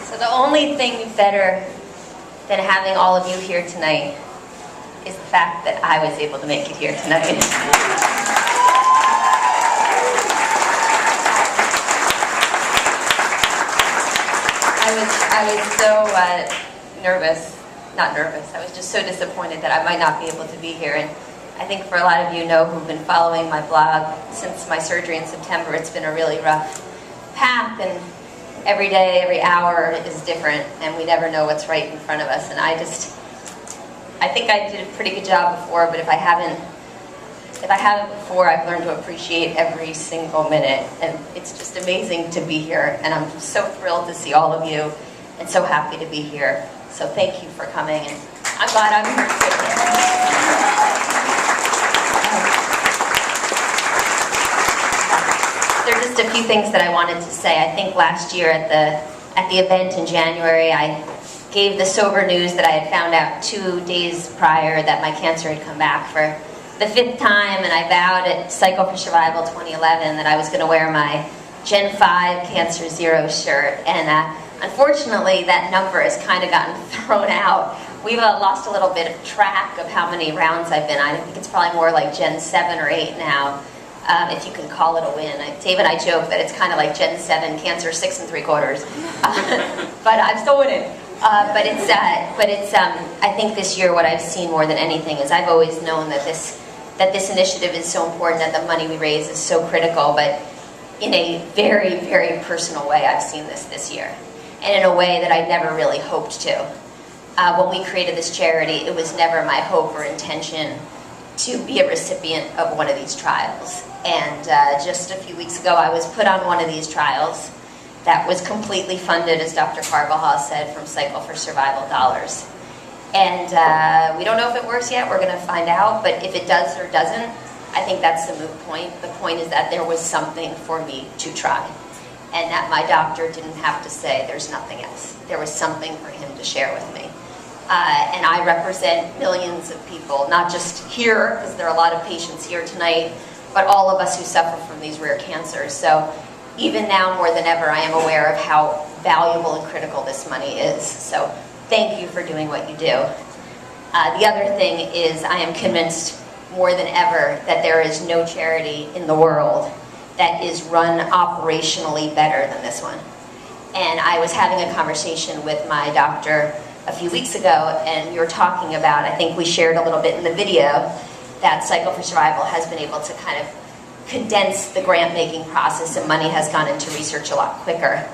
So the only thing better than having all of you here tonight is the fact that I was able to make it here tonight. I was so nervous, not nervous, I was just so disappointed that I might not be able to be here. And I think for a lot of you know who've been following my blog since my surgery in September, it's been a really rough path, and every day, every hour is different, and we never know what's right in front of us. And I think I did a pretty good job before, but if I haven't before, I've learned to appreciate every single minute, and it's just amazing to be here, and I'm so thrilled to see all of you, and so happy to be here. So thank you for coming, and I'm glad I'm here too. There are just a few things that I wanted to say. I think last year at the event in January, I gave the sober news that I had found out 2 days prior that my cancer had come back for the 5th time, and I vowed at CycleforSurvival2011 that I was going to wear my Gen 5 Cancer Zero shirt, and unfortunately that number has kind of gotten thrown out. We've lost a little bit of track of how many rounds I've been on. I think it's probably more like Gen 7 or 8 now, if you can call it a win. Dave and I joke that it's kind of like Gen 7 Cancer 6 3/4, but I'm still winning. But I think this year what I've seen more than anything is I've always known that this initiative is so important, that the money we raise is so critical, but in a very, very personal way I've seen this year, and in a way that I never really hoped to. When we created this charity, it was never my hope or intention to be a recipient of one of these trials. And just a few weeks ago I was put on one of these trials that was completely funded, as Dr. Carbajal said, from Cycle for Survival dollars. And we don't know if it works yet, we're going to find out, but if it does or doesn't, I think that's the moot point. The point is that there was something for me to try, and that my doctor didn't have to say there's nothing else. There was something for him to share with me. And I represent millions of people, not just here, because there are a lot of patients here tonight, but all of us who suffer from these rare cancers. So even now more than ever, I am aware of how valuable and critical this money is. So thank you for doing what you do. The other thing is I am convinced more than ever that there is no charity in the world that is run operationally better than this one. And I was having a conversation with my doctor a few weeks ago, and we were talking about, I think we shared a little bit in the video, that Cycle for Survival has been able to kind of condense the grant-making process, and money has gone into research a lot quicker.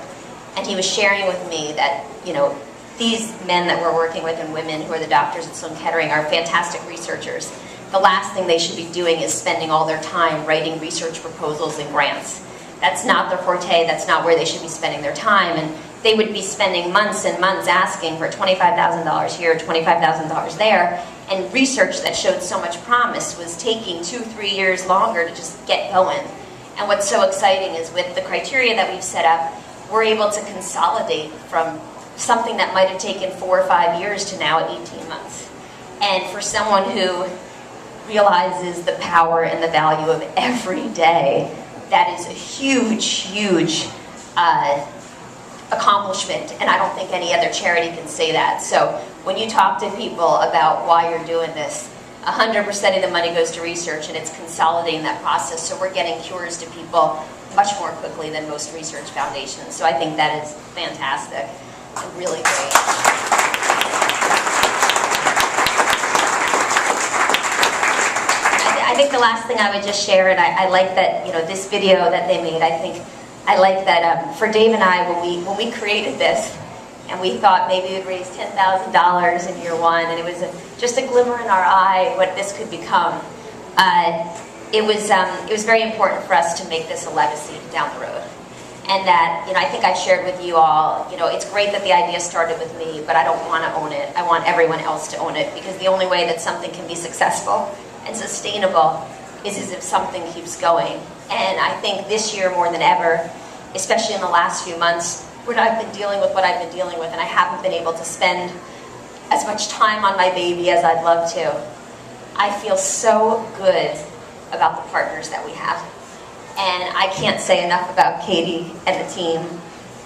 And he was sharing with me that, you know, these men that we're working with and women who are the doctors at Sloan Kettering are fantastic researchers. The last thing they should be doing is spending all their time writing research proposals and grants. That's not their forte, that's not where they should be spending their time, and they would be spending months and months asking for $25,000 here, $25,000 there, and research that showed so much promise was taking 2-3 years longer to just get going. And what's so exciting is with the criteria that we've set up, we're able to consolidate from something that might have taken 4 or 5 years to now 18 months. And for someone who realizes the power and the value of every day, that is a huge, huge accomplishment, and I don't think any other charity can say that. So when you talk to people about why you're doing this, 100% of the money goes to research, and it's consolidating that process, so we're getting cures to people much more quickly than most research foundations. So I think that is fantastic and really great. I think the last thing I would just share, and I like that, you know, this video that they made, I like that for Dave and I, when we created this, and we thought maybe we'd raise $10,000 in year one, and it was just a glimmer in our eye what this could become. It was very important for us to make this a legacy down the road. And that, you know, I think I shared with you all, you know, it's great that the idea started with me, but I don't want to own it. I want everyone else to own it, because the only way that something can be successful and sustainable is if something keeps going. And I think this year more than ever, especially in the last few months, where I've been dealing with what I've been dealing with, and I haven't been able to spend as much time on my baby as I'd love to, I feel so good about the partners that we have. And I can't say enough about Katie and the team.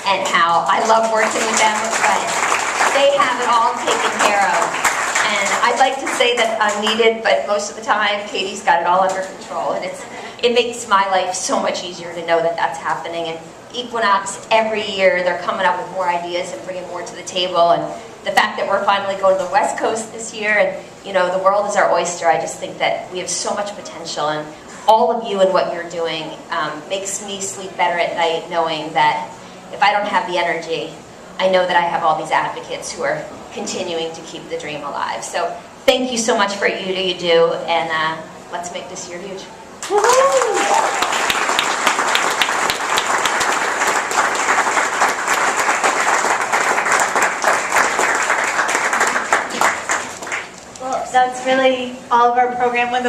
and how I love working with them, but they have it all taken care of. And I'd like to say that I'm needed, but most of the time, Katie's got it all under control, and it makes my life so much easier to know that that's happening. And Equinox, every year, they're coming up with more ideas and bringing more to the table, and the fact that we're finally going to the West Coast this year, and you know, the world is our oyster. I just think that we have so much potential, and all of you and what you're doing makes me sleep better at night, knowing that if I don't have the energy, I know that I have all these advocates who are continuing to keep the dream alive. So thank you so much for what you do, and let's make this year huge. That's really all of our program. When the